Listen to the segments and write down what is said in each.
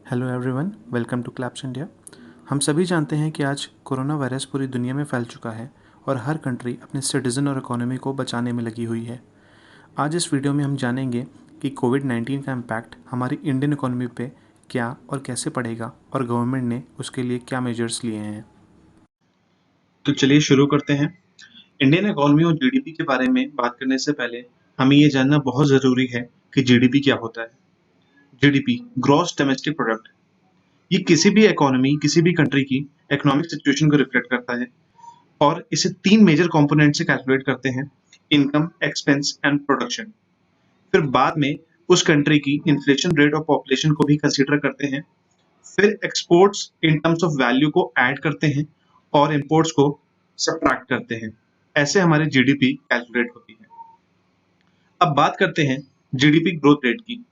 Hello everyone, welcome to claps India. हम सभी जानते हैं कि आज कोरोना वायरस पूरी दुनिया में फैल चुका है और हर कंट्री अपने सिटीज़न और इकोनॉमी को बचाने में लगी हुई है। आज इस वीडियो में हम जानेंगे कि कोविड-19 का इम्पैक्ट हमारी इंडियन इकोनॉमी पे क्या और कैसे पड़ेगा और गवर्नमेंट ने उसके लिए क्या मेजर्स लिए हैं। तो चलिए शुरू करते हैं। इंडियन इकोनॉमी और जीडीपी के बारे में बात करने से पहले हमें ये जानना बहुत ज़रूरी है कि जीडीपी क्या होता है। जीडीपी ग्रॉस डोमेस्टिक प्रोडक्ट, ये किसी भी इकोनॉमी, किसी भी कंट्री की इकोनॉमिक सिचुएशन को रिफ्लेक्ट करता है और इसे 3 मेजर कंपोनेंट से कैलकुलेट करते हैं: इनकम, एक्सपेंस एंड प्रोडक्शन। फिर बाद में उस कंट्री की इन्फ्लेशन रेट और पॉपुलेशन को भी कंसीडर करते हैं। फिर exports in terms of value को ऐड करते हैं और इंपोर्ट्स को सब्ट्रैक्ट करते हैं। ऐसे हमारी जीडीपी कैलकुलेट होती है। अब बात करते हैं जीडीपी ग्रोथ रेट की।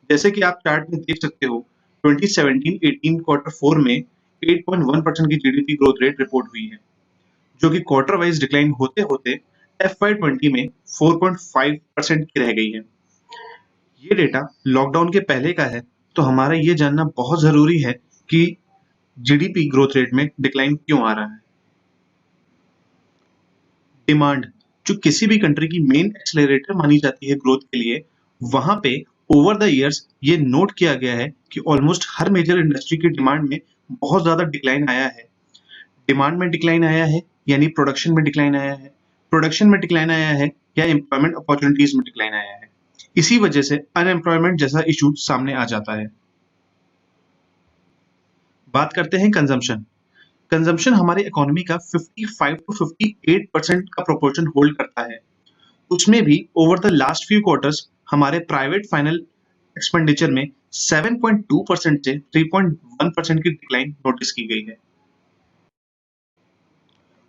जैसे कि आप चार्ट में देख सकते हो, 2017-18 क्वार्टर 4 में 8.1% की जीडीपी ग्रोथ रेट रिपोर्ट हुई है, जो कि क्वार्टर वाइज डिक्लाइन होते होते FY20 में 4.5% की रह गई है। ये डेटा लॉकडाउन के पहले का है, तो हमारा ये जानना बहुत जरूरी है कि जीडीपी ग्रोथ रेट में डिक्लाइन क्यों आ रहा है। डिमांड, जो किसी भी कंट्री की मेन एक्सेलरेटर मानी जाती है ग्रोथ के लिए, वहां पे ओवर द इयर्स ये नोट किया गया है कि ऑलमोस्ट हर मेजर इंडस्ट्री की डिमांड में बहुत ज्यादा डिक्लाइन आया है। डिमांड में डिक्लाइन आया है यानी प्रोडक्शन में डिक्लाइन आया है, प्रोडक्शन में डिक्लाइन आया है या एम्प्लॉयमेंट अपॉर्चुनिटीज में डिक्लाइन आया है। इसी वजह से अनएम्प्लॉयमेंट जैसा इशू सामने आ जाता है। बात करते हैं कंजम्पशन। कंजम्पशन हमारी इकोनॉमी का 55 टू 58% का प्रोपोर्शन होल्ड करता है। उसमें भी over the last few quarters हमारे प्राइवेट फाइनल एक्सपेंडिचर में 7.2% से 3.1% की डिक्लाइन नोटिस की गई है।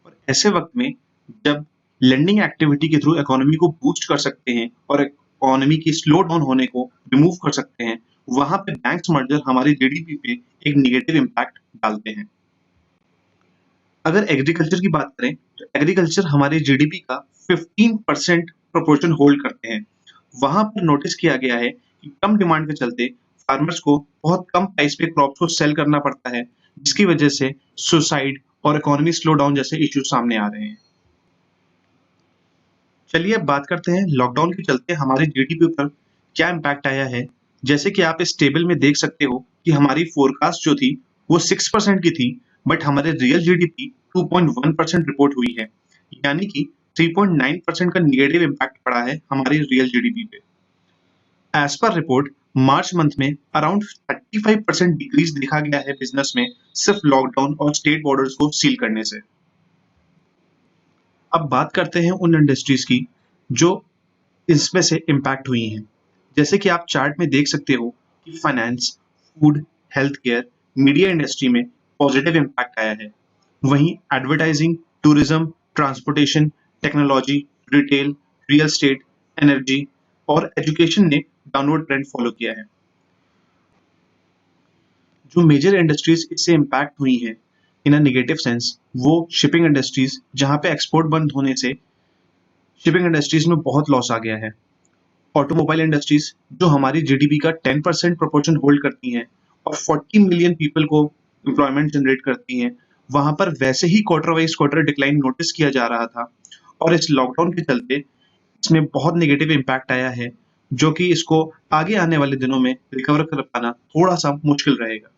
और ऐसे वक्त में जब लेंडिंग एक्टिविटी के थ्रू इकोनॉमी को बूस्ट कर सकते हैं और इकोनॉमी की स्लो डाउन होने को रिमूव कर सकते हैं, वहां पे बैंक्स मर्जर हमारी जीडीपी पे एक निगेटिव इम्पैक्ट डालते हैं। अगर एग्रीकल्चर की बात करें तो एग्रीकल्चर हमारे जीडीपी का 15% प्रोपोर्शन होल्ड करते हैं। वहां पर नोटिस किया गया है कि कम डिमांड के चलते फार्मर्स को बहुत कम प्राइस पे क्रॉप्स को सेल करना पड़ता है, जिसकी वजह से सुसाइड और इकोनॉमी स्लो डाउन जैसे इश्यूज सामने आ रहे हैं। चलिए अब बात करते हैं लॉकडाउन के चलते हमारे जीडीपी पर क्या इम्पैक्ट आया है। जैसे कि आप इस टेबल में देख सकते हो कि हमारी फोरकास्ट जो थी वो 6% की थी, बट हमारे रियल जीडीपी 2.1% रिपोर्ट हुई है, यानी कि 3.9% का निगेटिव इम्पैक्ट पड़ा है हमारी रियल जीडीपी पे। As per report March month में अराउंड 35% डिक्रीज देखा गया है बिजनेस में, सिर्फ लॉकडाउन और स्टेट बॉर्डर्स को सील करने से। अब बात करते हैं उन इंडस्ट्रीज की जो इसमें से इम्पैक्ट हुई हैं। जैसे कि आप चार्ट में देख सकते हो कि finance, food, health care, media industry में पॉजिटिव इम्पैक्ट आया है। वहीं advertising, tourism, transportation, technology, retail, real estate, energy और एजुकेशन ने डाउनवर्ड ट्रेंड फॉलो किया है। जो मेजर इंडस्ट्रीज इससे इम्पैक्ट हुई हैं इन अ नेगेटिव सेंस, वो शिपिंग इंडस्ट्रीज, जहां पे एक्सपोर्ट बंद होने से शिपिंग इंडस्ट्रीज में बहुत लॉस आ गया है। ऑटोमोबाइल इंडस्ट्रीज जो हमारी जीडीपी का 10% प्रोपोर्शन होल्ड करती हैं और 40 मिलियन पीपल को एम्प्लॉयमेंट जनरेट करती हैं, वहां पर वैसे ही quarter wise quarter decline notice किया जा रहा था और इस लॉकडाउन के चलते इसमें बहुत नेगेटिव इम्पैक्ट आया है, जो कि इसको आगे आने वाले दिनों में रिकवर कर पाना थोड़ा सा मुश्किल रहेगा।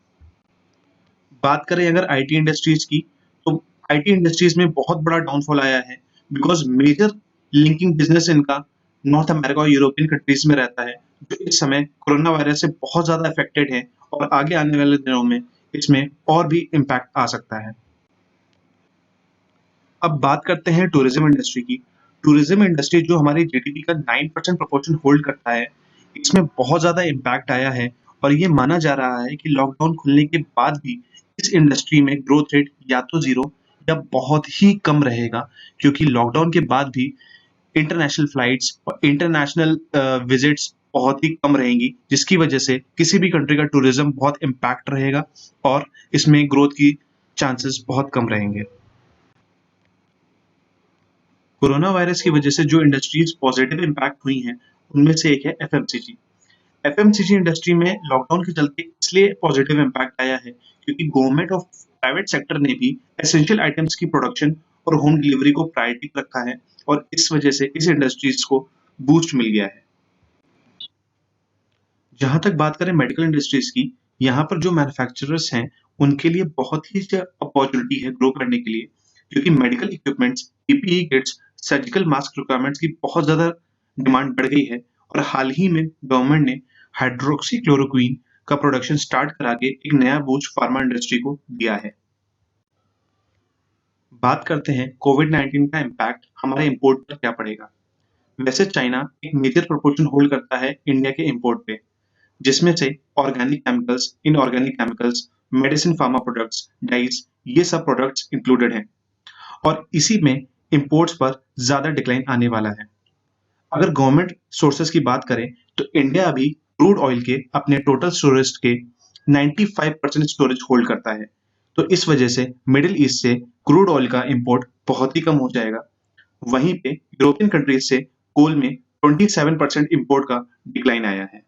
बात करें अगर आईटी इंडस्ट्रीज की, तो आईटी इंडस्ट्रीज में बहुत बड़ा डाउनफॉल आया है, बिकॉज मेजर लिंकिंग बिजनेस इनका नॉर्थ अमेरिका और यूरोपियन कंट्रीज में रहता है, जो इस समय कोरोना वायरस से बहुत ज्यादा अफेक्टेड है और आगे आने वाले दिनों में इसमें और भी इम्पैक्ट आ सकता है। अब बात करते हैं टूरिज्म इंडस्ट्री की। टूरिज्म इंडस्ट्री जो हमारी जीडीपी का 9% प्रोपोर्शन होल्ड करता है, इसमें बहुत ज्यादा इम्पैक्ट आया है और ये माना जा रहा है कि लॉकडाउन खुलने के बाद भी इस इंडस्ट्री में ग्रोथ रेट या तो जीरो या बहुत ही कम रहेगा, क्योंकि लॉकडाउन के बाद भी इंटरनेशनल फ्लाइट्स और इंटरनेशनल विजिट्स बहुत ही कम रहेंगी, जिसकी वजह से किसी भी कंट्री का टूरिज्म बहुत इम्पैक्ट रहेगा और इसमें ग्रोथ की चांसेस बहुत कम रहेंगे। कोरोना वायरस की वजह से जो इंडस्ट्रीज पॉजिटिव इम्पैक्ट हुई हैं, उनमें से एक है एफएमसीजी। एफएमसीजी इंडस्ट्री में लॉकडाउन के चलते इसलिए पॉजिटिव इम्पैक्ट आया है क्योंकि गवर्नमेंट और प्राइवेट सेक्टर ने भी एसेंशियल आइटम्स की प्रोडक्शन और होम डिलीवरी को प्रायोरिटी पर रखा है और इस वजह से इस इंडस्ट्रीज को बूस्ट मिल गया है। जहां तक बात करें मेडिकल इंडस्ट्रीज की, यहाँ पर जो मैन्युफैक्चरर्स हैं उनके लिए बहुत ही अपॉर्चुनिटी है ग्रो करने के लिए, क्योंकि medical equipments, PPE kits, surgical mask requirements की बहुत ज्यादा डिमांड बढ़ गई है और हाल ही में गवर्नमेंट ने हाइड्रोक्सी क्लोरोक्वीन का प्रोडक्शन स्टार्ट करा के एक नया बूस्ट फार्मा इंडस्ट्री को दिया है। बात करते हैं कोविड-19 का इम्पैक्ट हमारे इंपोर्ट पर क्या पड़ेगा। वैसे चाइना एक मेजर प्रोपोर्शन होल्ड करता है इंडिया के इंपोर्ट पे, जिसमें से organic chemicals, inorganic chemicals, medicine pharma products, dyes, ये सब प्रोडक्ट्स इंक्लूडेड हैं और इसी में इंपोर्ट्स पर ज्यादा डिक्लाइन आने वाला है। अगर गवर्नमेंट सोर्सेस की बात करें तो इंडिया अभी क्रूड ऑयल के अपने टोटल स्टोरेज के 95% स्टोरेज होल्ड करता है, तो इस वजह से मिडिल ईस्ट से क्रूड ऑयल का इंपोर्ट बहुत ही कम हो जाएगा। वहीं पे यूरोपियन कंट्रीज से कोल में 27% इंपोर्ट का डिक्लाइन आया है।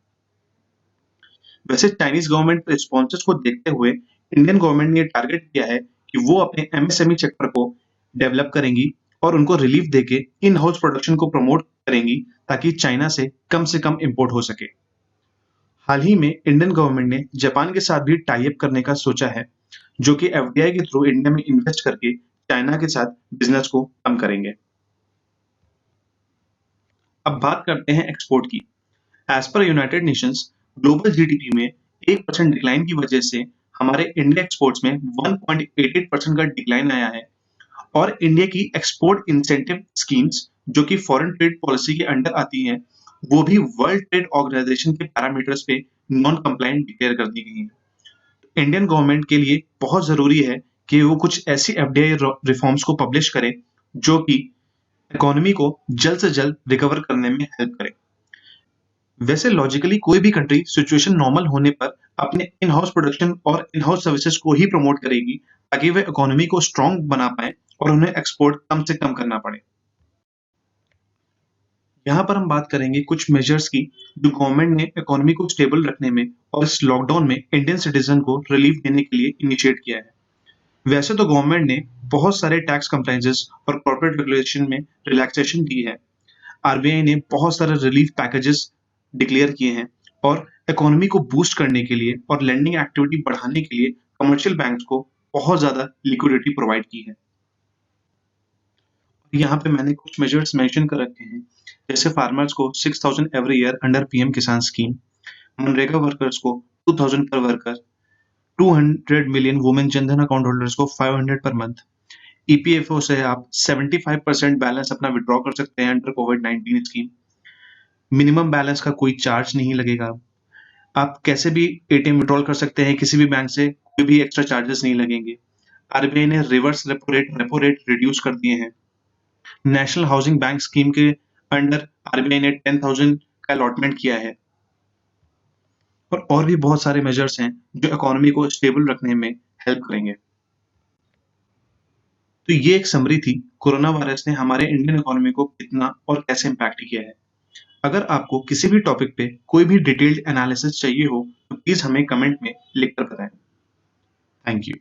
वैसे चाइनीज गवर्नमेंट रिस्पॉन्सेस को देखते हुए इंडियन गवर्नमेंट ने टारगेट किया है कि वो अपने एमएसएमई सेक्टर को डेवलप करेंगी और उनको रिलीफ देके इन हाउस प्रोडक्शन को प्रमोट करेंगी ताकि चाइना से कम इंपोर्ट हो सके। हाल ही में इंडियन गवर्नमेंट ने जापान के साथ भी टाई अप करने का सोचा है, जो कि एफडीआई के थ्रू इंडिया में इन्वेस्ट करके चाइना के साथ बिजनेस को कम करेंगे। अब बात करते हैं एक्सपोर्ट की। As per United Nations, global GDP में 1% डिक्लाइन की वजह से हमारे इंडिया एक्सपोर्ट्स में 1.88% का डिक्लाइन आया है और इंडिया की एक्सपोर्ट इंसेंटिव स्कीम्स जो कि फॉरेन ट्रेड पॉलिसी के अंडर आती हैं, वो भी वर्ल्ड ट्रेड ऑर्गेनाइजेशन के पैरामीटर्स पे नॉन कंप्लायंट डिक्लेयर कर दी गई हैं। इंडियन गवर्नमेंट के लिए बहुत जरूरी है कि वो कुछ ऐसी एफडीआई रिफॉर्म्स को पब्लिश करे जो कि इकोनॉमी को जल्द से जल्द रिकवर करने में हेल्प करे। वैसे लॉजिकली कोई भी कंट्री सिचुएशन नॉर्मल होने पर अपने इन हाउस प्रोडक्शन और इन हाउस सर्विसेज को ही प्रमोट करेगी ताकि वे इकोनॉमी को स्ट्रांग बना पाए और उन्हें एक्सपोर्ट कम से कम करना पड़े। यहाँ पर हम बात करेंगे कुछ मेजर्स की जो गवर्नमेंट ने इकोनॉमी को स्टेबल रखने में और इस लॉकडाउन में इंडियन सिटीजन को रिलीफ देने के लिए इनिशिएट किया है। वैसे तो गवर्नमेंट ने बहुत सारे टैक्स कंप्लाइंसेस और कॉर्पोरेट रेगुलेशन में रिलैक्सेशन दी है। आरबीआई ने बहुत सारे रिलीफ पैकेजेस डिक्लेयर किए हैं और इकोनॉमी को बूस्ट करने के लिए और लेंडिंग एक्टिविटी बढ़ाने के लिए कमर्शियल बैंक्स को बहुत ज्यादा लिक्विडिटी प्रोवाइड की है। यहाँ पे मैंने कुछ मेजर्स मेंशन कर रखे हैं, जैसे फार्मर्स को 6,000 एवरी ईयर अंडर पीएम किसान स्कीम, मनरेगा वर्कर्स को 2,000 पर worker, 200 million women Jan Dhan account holders को 500 पर मंथ। ईपीएफओ से आप 75% बैलेंस अपना विड्रॉ कर सकते हैं अंडर कोविड-19 स्कीम। मिनिमम बैलेंस का कोई चार्ज नहीं लगेगा। आप कैसे भी एटीएम विड्रॉल कर सकते हैं किसी भी बैंक से, कोई भी एक्स्ट्रा चार्जेस नहीं लगेंगे। आरबीआई ने रिवर्स रेपो रेट रिड्यूस कर दिए हैं। नेशनल हाउसिंग बैंक स्कीम के अंडर आरबीआई ने 10,000 का अलॉटमेंट किया है और भी बहुत सारे मेजर्स हैं जो इकोनॉमी को स्टेबल रखने में हेल्प करेंगे। तो ये एक समरी थी कोरोना वायरस ने हमारे इंडियन इकोनॉमी को कितना और कैसे इम्पैक्ट किया है। अगर आपको किसी भी टॉपिक पे कोई भी डिटेल्ड एनालिसिस चाहिए हो तो प्लीज हमें कमेंट में लिखकर बताएं। Thank you.